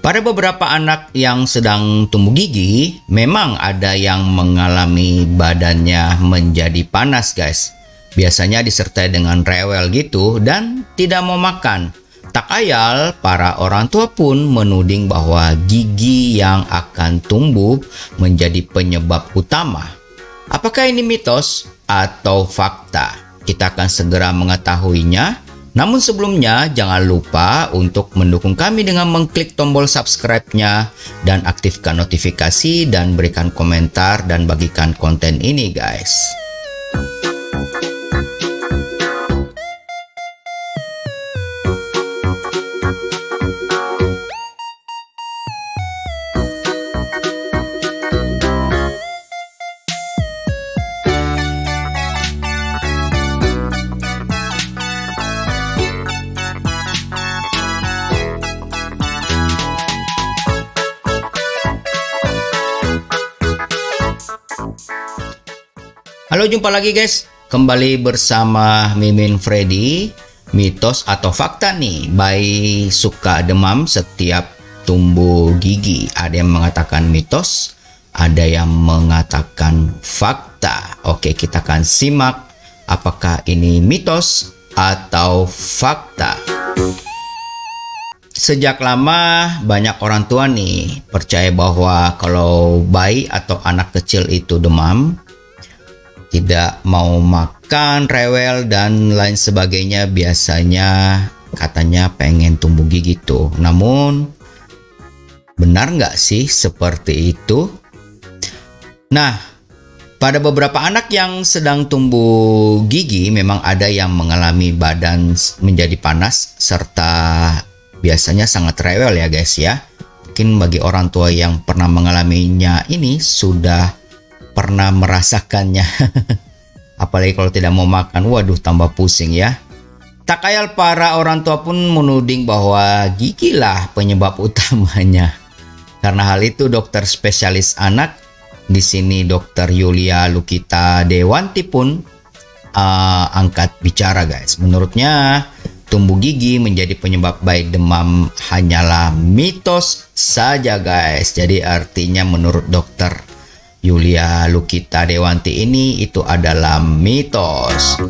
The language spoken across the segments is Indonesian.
Pada beberapa anak yang sedang tumbuh gigi, memang ada yang mengalami badannya menjadi panas, guys. Biasanya disertai dengan rewel gitu dan tidak mau makan. Tak ayal, para orang tua pun menuding bahwa gigi yang akan tumbuh menjadi penyebab utama. Apakah ini mitos atau fakta? Kita akan segera mengetahuinya. Namun sebelumnya, jangan lupa untuk mendukung kami dengan mengklik tombol subscribe-nya dan aktifkan notifikasi dan berikan komentar dan bagikan konten ini, guys. Halo, jumpa lagi guys. Kembali bersama Mimin Freddy. Mitos atau fakta nih, bayi suka demam setiap tumbuh gigi. Ada yang mengatakan mitos, ada yang mengatakan fakta. Oke, kita akan simak apakah ini mitos atau fakta. Sejak lama banyak orang tua nih percaya bahwa kalau bayi atau anak kecil itu demam, tidak mau makan, rewel, dan lain sebagainya, biasanya katanya pengen tumbuh gigi tuh. Namun, benar nggak sih seperti itu? Nah, pada beberapa anak yang sedang tumbuh gigi, memang ada yang mengalami badan menjadi panas, serta biasanya sangat rewel ya guys ya. Mungkin bagi orang tua yang pernah mengalaminya ini sudah pernah merasakannya. Apalagi kalau tidak mau makan, waduh tambah pusing ya. Tak ayal para orang tua pun menuding bahwa gigilah penyebab utamanya. Karena hal itu dokter spesialis anak, di sini Dr. Yulia Lukita Dewanti pun angkat bicara guys. Menurutnya tumbuh gigi menjadi penyebab bayi demam hanyalah mitos saja guys. Jadi artinya menurut dokter Yulia Lukita Dewanti ini itu adalah mitos.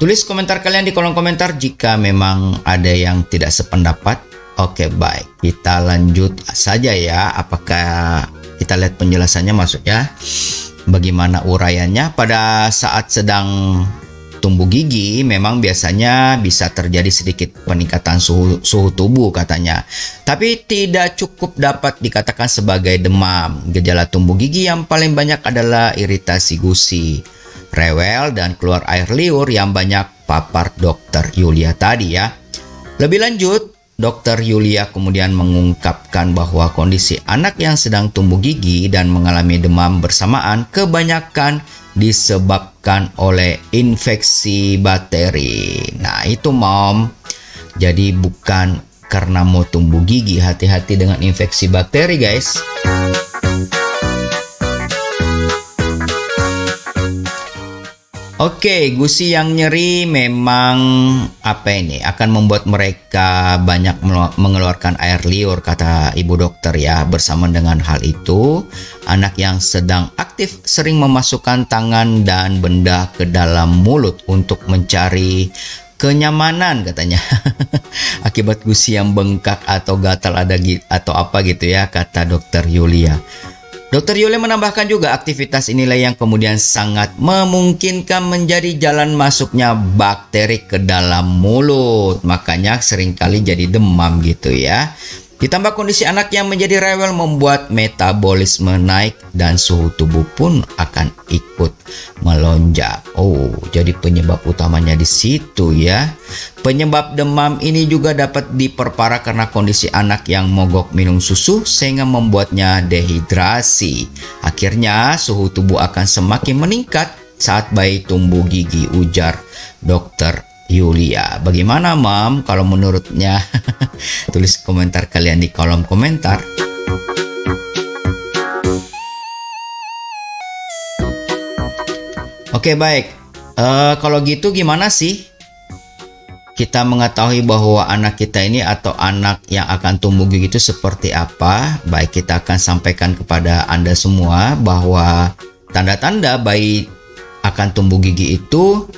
Tulis komentar kalian di kolom komentar jika memang ada yang tidak sependapat. Oke, baik, kita lanjut saja ya. Apakah kita lihat penjelasannya, maksudnya bagaimana uraiannya? Pada saat sedang tumbuh gigi memang biasanya bisa terjadi sedikit peningkatan suhu tubuh katanya. Tapi tidak cukup dapat dikatakan sebagai demam. Gejala tumbuh gigi yang paling banyak adalah iritasi gusi, rewel, dan keluar air liur yang banyak papar Dr. Yulia tadi ya. Lebih lanjut, Dr. Yulia kemudian mengungkapkan bahwa kondisi anak yang sedang tumbuh gigi dan mengalami demam bersamaan kebanyakan disebabkan oleh infeksi bakteri. Nah itu mom, jadi bukan karena mau tumbuh gigi. Hati-hati dengan infeksi bakteri guys. Oke, gusi yang nyeri memang akan membuat mereka banyak mengeluarkan air liur, kata ibu dokter ya. Bersama dengan hal itu, anak yang sedang aktif sering memasukkan tangan dan benda ke dalam mulut untuk mencari kenyamanan katanya. Akibat gusi yang bengkak atau gatal atau apa gitu ya, kata dokter Yulia. Dr. Yulia menambahkan juga aktivitas inilah yang kemudian sangat memungkinkan menjadi jalan masuknya bakteri ke dalam mulut. Makanya seringkali jadi demam gitu ya. Ditambah kondisi anak yang menjadi rewel membuat metabolisme naik dan suhu tubuh pun akan ikut melonjak. Oh, jadi penyebab utamanya di situ ya. Penyebab demam ini juga dapat diperparah karena kondisi anak yang mogok minum susu sehingga membuatnya dehidrasi. Akhirnya suhu tubuh akan semakin meningkat saat bayi tumbuh gigi, ujar Dr. Yulia. Bagaimana Mam kalau menurutnya? Tulis komentar kalian di kolom komentar. Oke baik, kalau gitu gimana sih? kita mengetahui bahwa anak kita ini atau anak yang akan tumbuh gigi itu seperti apa, baik kita akan sampaikan kepada Anda semua bahwa tanda-tanda bayi akan tumbuh gigi itu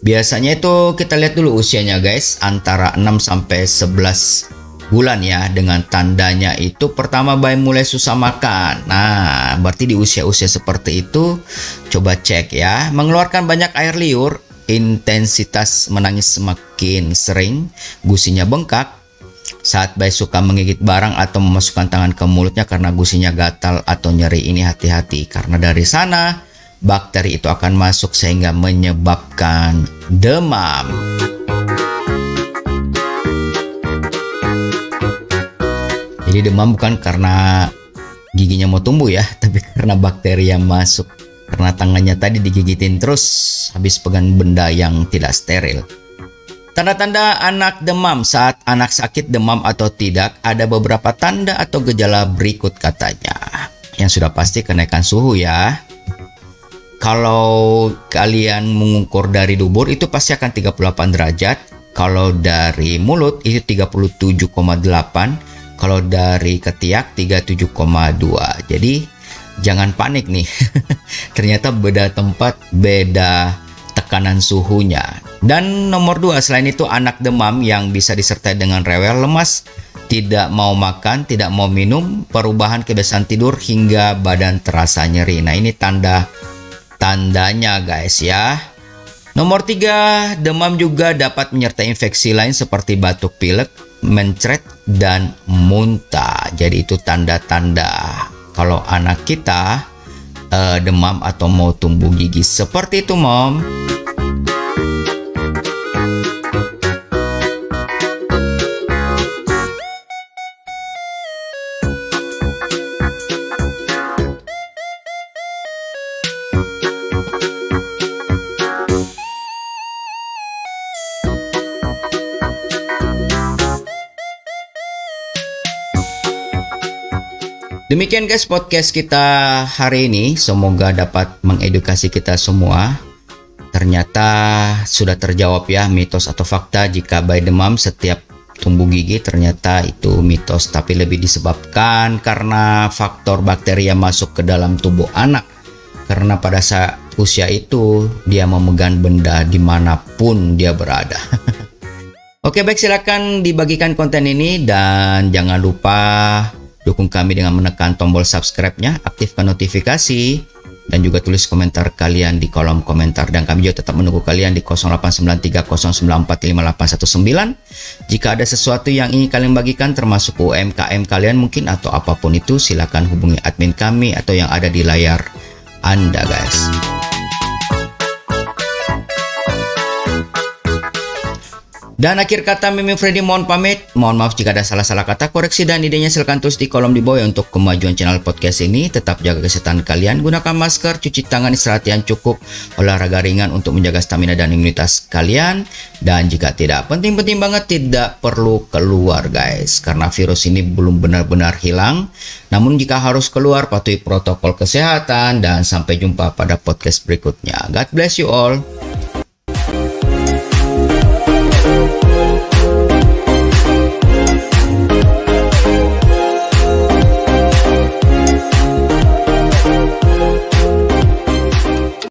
biasanya itu kita lihat dulu usianya guys, antara 6 sampai 11 bulan ya. Dengan tandanya itu pertama bayi mulai susah makan. Nah, berarti di usia-usia seperti itu coba cek ya. Mengeluarkan banyak air liur, intensitas menangis semakin sering, gusinya bengkak. Saat bayi suka menggigit barang atau memasukkan tangan ke mulutnya karena gusinya gatal atau nyeri, ini hati-hati karena dari sana bakteri itu akan masuk sehingga menyebabkan demam. Jadi demam bukan karena giginya mau tumbuh ya, tapi karena bakteri yang masuk. Karena tangannya tadi digigitin terus habis pegang benda yang tidak steril. Tanda-tanda anak demam. Saat anak sakit demam atau tidak, ada beberapa tanda atau gejala berikut katanya. Yang sudah pasti kenaikan suhu ya. Kalau kalian mengukur dari dubur itu pasti akan 38 derajat. Kalau dari mulut itu 37,8. Kalau dari ketiak 37,2. Jadi jangan panik nih. Ternyata beda tempat, beda tekanan suhunya. Dan nomor 2, selain itu anak demam yang bisa disertai dengan rewel, lemas, tidak mau makan, tidak mau minum, perubahan kebiasaan tidur hingga badan terasa nyeri. Nah, ini tandanya guys ya. Nomor 3, demam juga dapat menyertai infeksi lain seperti batuk pilek, mencret, dan muntah. Jadi itu tanda-tanda kalau anak kita demam atau mau tumbuh gigi. Seperti itu, Mom. Demikian guys podcast kita hari ini, semoga dapat mengedukasi kita semua. Ternyata sudah terjawab ya mitos atau fakta jika bayi demam setiap tumbuh gigi, ternyata itu mitos, tapi lebih disebabkan karena faktor bakteri yang masuk ke dalam tubuh anak. Karena pada saat usia itu dia memegang benda dimanapun dia berada. Oke baik, silakan dibagikan konten ini dan jangan lupa dukung kami dengan menekan tombol subscribe-nya, aktifkan notifikasi, dan juga tulis komentar kalian di kolom komentar. Dan kami juga tetap menunggu kalian di 089309458119. Jika ada sesuatu yang ingin kalian bagikan termasuk UMKM kalian mungkin atau apapun itu, silakan hubungi admin kami atau yang ada di layar Anda guys. Dan akhir kata Mimin Freddy mohon pamit. Mohon maaf jika ada salah-salah kata, koreksi dan idenya silahkan tulis di kolom di bawah. Untuk kemajuan channel podcast ini, tetap jaga kesehatan kalian, gunakan masker, cuci tangan, istirahat yang cukup, olahraga ringan untuk menjaga stamina dan imunitas kalian. Dan jika tidak penting-penting banget, tidak perlu keluar guys, karena virus ini belum benar-benar hilang. Namun jika harus keluar, patuhi protokol kesehatan dan sampai jumpa pada podcast berikutnya. God bless you all.